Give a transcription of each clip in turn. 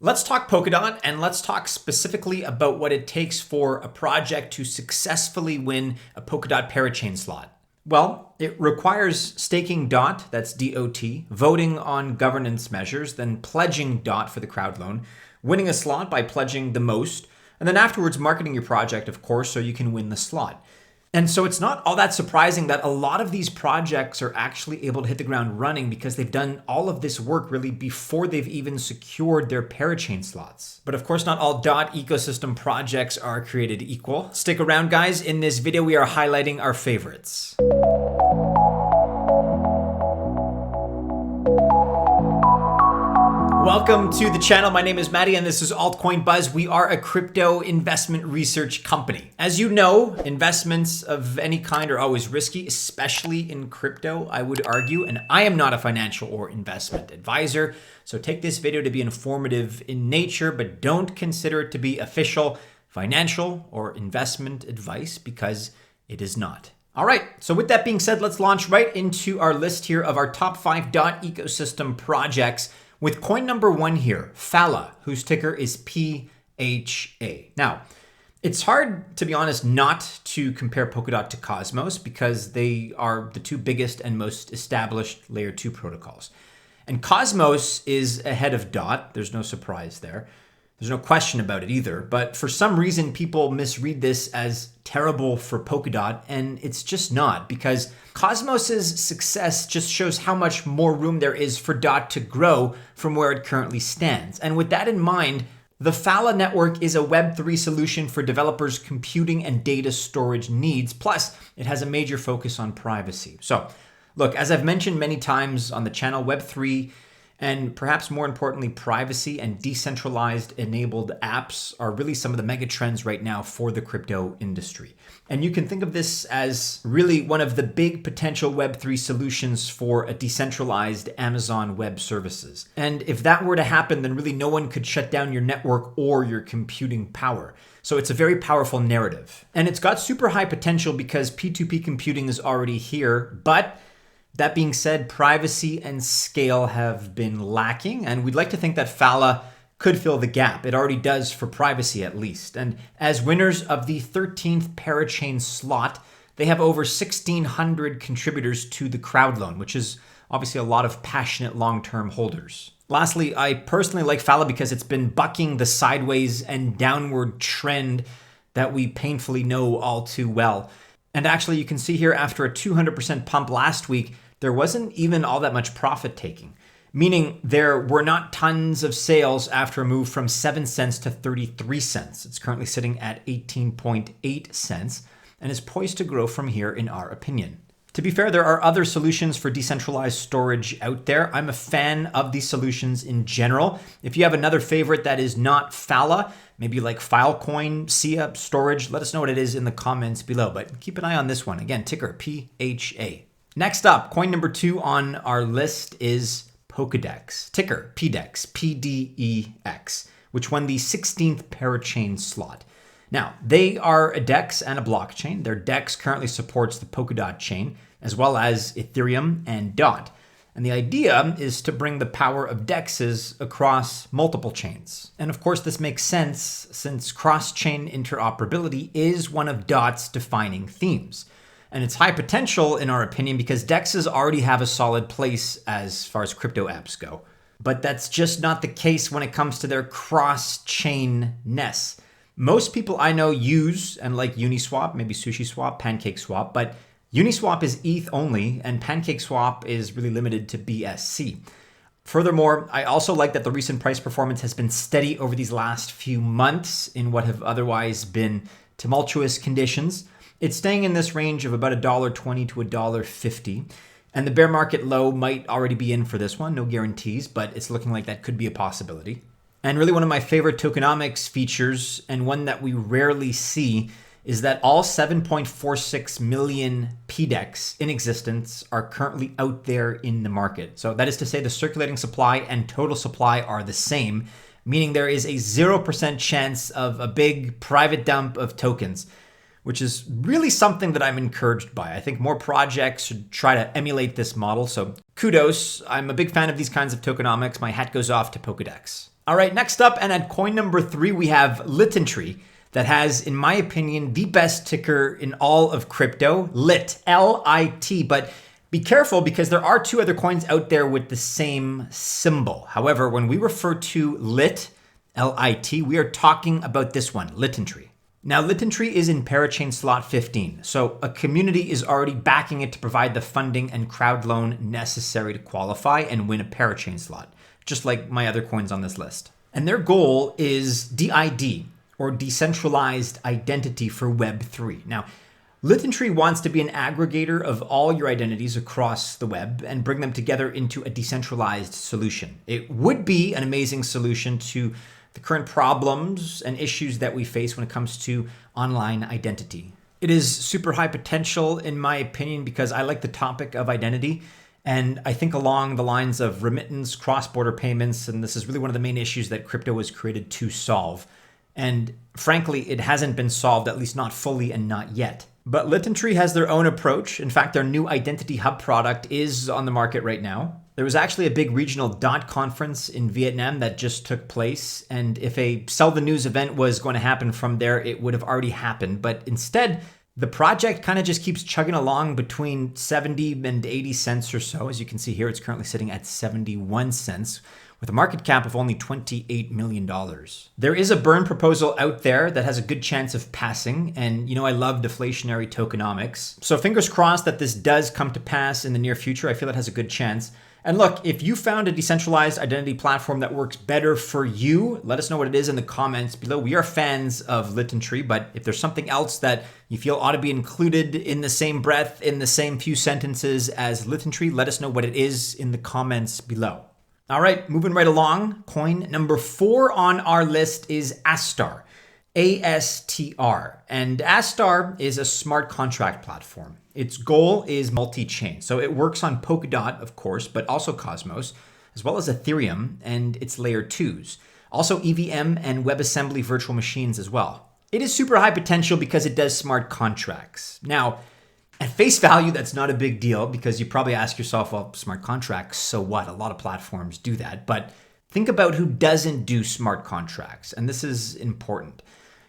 Let's talk Polkadot, and let's talk specifically about what it takes for a project to successfully win a Polkadot Parachain slot. Well, it requires staking DOT, that's DOT, voting on governance measures, then pledging DOT for the crowd loan, winning a slot by pledging the most, and then afterwards marketing your project, of course, so you can win the slot. And so it's not all that surprising that a lot of these projects are actually able to hit the ground running because they've done all of this work really before they've even secured their parachain slots. But of course, not all DOT ecosystem projects are created equal. Stick around, guys. In this video, we are highlighting our favorites. Welcome to the channel. My name is Maddie and this is Altcoin Buzz. We are a crypto investment research company. As you know, investments of any kind are always risky, especially in crypto, I would argue. And I am not a financial or investment advisor. So take this video to be informative in nature, but don't consider it to be official financial or investment advice because it is not. All right, so with that being said, let's launch right into our list here of our top 5 DOT ecosystem projects. With coin number 1 here, Phala, whose ticker is PHA. Now, it's hard, to be honest, not to compare Polkadot to Cosmos because they are the two biggest and most established layer 2 protocols. And Cosmos is ahead of DOT. There's no surprise there. There's no question about it either. But for some reason, people misread this as terrible for Polkadot, and it's just not, because Cosmos's success just shows how much more room there is for DOT to grow from where it currently stands. And with that in mind, the Phala Network is a Web3 solution for developers' computing and data storage needs. Plus, it has a major focus on privacy. So, look, as I've mentioned many times on the channel, Web3 and perhaps more importantly, privacy and decentralized enabled apps are really some of the mega trends right now for the crypto industry. And you can think of this as really one of the big potential Web3 solutions for a decentralized Amazon Web Services. And if that were to happen, then really no one could shut down your network or your computing power. So it's a very powerful narrative. And it's got super high potential because P2P computing is already here, but that being said, privacy and scale have been lacking, and we'd like to think that Phala could fill the gap. It already does for privacy at least. And as winners of the 13th parachain slot, they have over 1,600 contributors to the crowd loan, which is obviously a lot of passionate long-term holders. Lastly, I personally like Phala because it's been bucking the sideways and downward trend that we painfully know all too well. And actually, you can see here after a 200% pump last week, there wasn't even all that much profit taking, meaning there were not tons of sales after a move from 7 cents to 33 cents. It's currently sitting at 18.8 cents and is poised to grow from here in our opinion. To be fair, there are other solutions for decentralized storage out there. I'm a fan of these solutions in general. If you have another favorite that is not Phala, maybe like Filecoin, SIA, storage, let us know what it is in the comments below. But keep an eye on this one. Again, ticker PHA. Next up, coin number 2 on our list is Polkadex, ticker PDEX, PDEX, which won the 16th parachain slot. Now, they are a DEX and a blockchain. Their DEX currently supports the Polkadot chain, as well as Ethereum and DOT. And the idea is to bring the power of DEXs across multiple chains. And of course, this makes sense since cross-chain interoperability is one of DOT's defining themes. And it's high potential in our opinion because DEXs already have a solid place as far as crypto apps go. But that's just not the case when it comes to their cross-chain-ness. Most people I know use and like Uniswap, maybe SushiSwap, PancakeSwap, but Uniswap is ETH only and PancakeSwap is really limited to BSC. Furthermore, I also like that the recent price performance has been steady over these last few months in what have otherwise been tumultuous conditions. It's staying in this range of about $1.20 to $1.50. And the bear market low might already be in for this one, no guarantees, but it's looking like that could be a possibility. And really one of my favorite tokenomics features, and one that we rarely see, is that all 7.46 million PDEX in existence are currently out there in the market. So that is to say the circulating supply and total supply are the same, meaning there is a 0% chance of a big private dump of tokens, which is really something that I'm encouraged by. I think more projects should try to emulate this model. So kudos, I'm a big fan of these kinds of tokenomics. My hat goes off to Polkadex. All right, next up, and at coin number 3, we have Litentry, that has, in my opinion, the best ticker in all of crypto, LIT, L-I-T. But be careful because there are 2 other coins out there with the same symbol. However, when we refer to LIT, L-I-T, we are talking about this one, Litentry. Now, Litentry is in parachain slot 15, so a community is already backing it to provide the funding and crowd loan necessary to qualify and win a parachain slot, just like my other coins on this list. And their goal is DID, or decentralized identity for Web3. Now, Litentry wants to be an aggregator of all your identities across the web and bring them together into a decentralized solution. It would be an amazing solution to the current problems and issues that we face when it comes to online identity. It is super high potential, in my opinion, because I like the topic of identity. And I think along the lines of remittance, cross-border payments, and this is really one of the main issues that crypto was created to solve. And frankly, it hasn't been solved, at least not fully and not yet. But Litentry has their own approach. In fact, their new Identity Hub product is on the market right now. There was actually a big regional DOT conference in Vietnam that just took place. And if a Sell the News event was going to happen from there, it would have already happened. But instead, the project kind of just keeps chugging along between 70 and 80 cents or so. As you can see here, it's currently sitting at 71 cents. With a market cap of only $28 million. There is a burn proposal out there that has a good chance of passing, and you know I love deflationary tokenomics. So fingers crossed that this does come to pass in the near future. I feel it has a good chance. And look, if you found a decentralized identity platform that works better for you, let us know what it is in the comments below. We are fans of Litentry, but if there's something else that you feel ought to be included in the same breath, in the same few sentences as Litentry, let us know what it is in the comments below. All right, moving right along. Coin number 4 on our list is Astar, A-S-T-R. And Astar is a smart contract platform. Its goal is multi-chain. So it works on Polkadot, of course, but also Cosmos, as well as Ethereum and its layer 2s. Also EVM and WebAssembly virtual machines as well. It is super high potential because it does smart contracts. Now, at face value, that's not a big deal because you probably ask yourself, well, smart contracts, so what? A lot of platforms do that. But think about who doesn't do smart contracts, and this is important.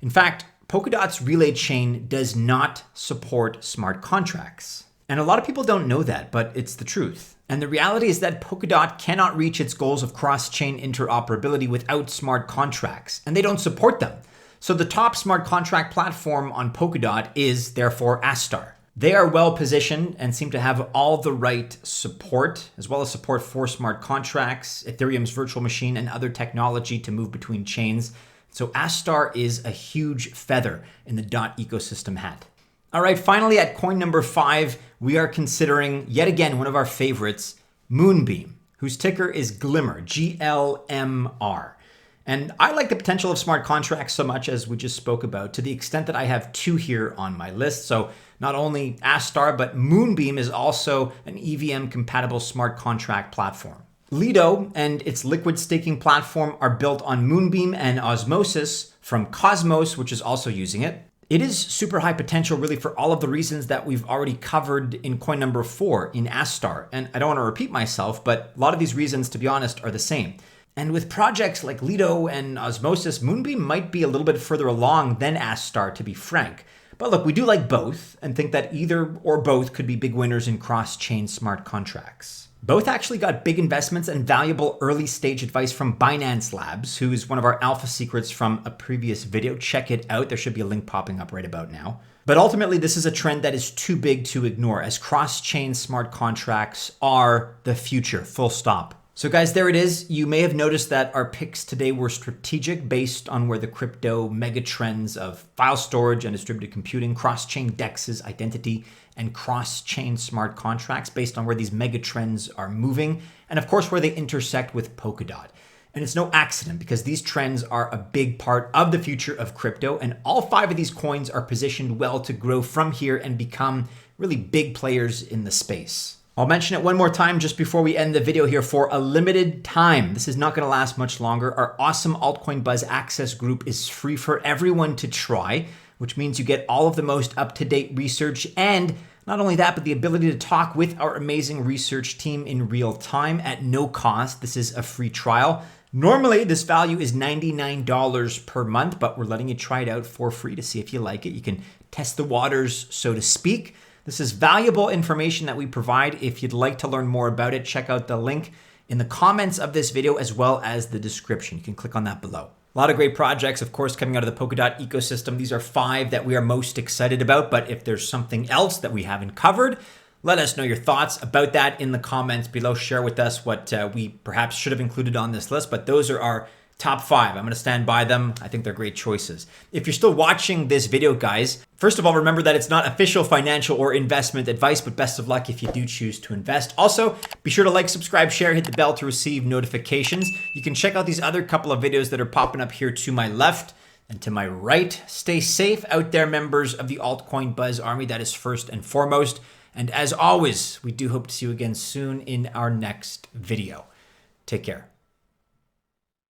In fact, Polkadot's relay chain does not support smart contracts. And a lot of people don't know that, but it's the truth. And the reality is that Polkadot cannot reach its goals of cross-chain interoperability without smart contracts, and they don't support them. So the top smart contract platform on Polkadot is therefore Astar. They are well positioned and seem to have all the right support, as well as support for smart contracts, Ethereum's virtual machine, and other technology to move between chains. So Astar is a huge feather in the DOT ecosystem hat. All right, finally at coin number 5, we are considering yet again one of our favorites, Moonbeam, whose ticker is GLMR, G-L-M-R. And I like the potential of smart contracts so much, as we just spoke about, to the extent that I have 2 here on my list. So not only Astar, but Moonbeam is also an EVM-compatible smart contract platform. Lido and its liquid staking platform are built on Moonbeam and Osmosis from Cosmos, which is also using it. It is super high potential really for all of the reasons that we've already covered in coin number 4 in Astar. And I don't want to repeat myself, but a lot of these reasons, to be honest, are the same. And with projects like Lido and Osmosis, Moonbeam might be a little bit further along than Astar, to be frank. But look, we do like both and think that either or both could be big winners in cross-chain smart contracts. Both actually got big investments and valuable early stage advice from Binance Labs, who is one of our alpha secrets from a previous video. Check it out. There should be a link popping up right about now. But ultimately, this is a trend that is too big to ignore, as cross-chain smart contracts are the future, full stop. So guys, there it is. You may have noticed that our picks today were strategic based on where the crypto mega trends of file storage and distributed computing, cross-chain DEXs, identity, and cross-chain smart contracts based on where these mega trends are moving, and of course where they intersect with Polkadot. And it's no accident because these trends are a big part of the future of crypto, and all 5 of these coins are positioned well to grow from here and become really big players in the space. I'll mention it one more time just before we end the video here. For a limited time, this is not going to last much longer, our awesome Altcoin Buzz access group is free for everyone to try, which means you get all of the most up-to-date research, and not only that, but the ability to talk with our amazing research team in real time at no cost. This is a free trial. Normally, this value is $99 per month, but we're letting you try it out for free to see if you like it. You can test the waters, so to speak. This is valuable information that we provide. If you'd like to learn more about it, check out the link in the comments of this video as well as the description. You can click on that below. A lot of great projects, of course, coming out of the Polkadot ecosystem. These are 5 that we are most excited about, but if there's something else that we haven't covered, let us know your thoughts about that in the comments below. Share with us what we perhaps should have included on this list, but those are our top 5. I'm going to stand by them. I think they're great choices. If you're still watching this video, guys, first of all, remember that it's not official financial or investment advice, but best of luck if you do choose to invest. Also, be sure to like, subscribe, share, hit the bell to receive notifications. You can check out these other couple of videos that are popping up here to my left and to my right. Stay safe out there, members of the Altcoin Buzz Army. That is first and foremost. And as always, we do hope to see you again soon in our next video. Take care.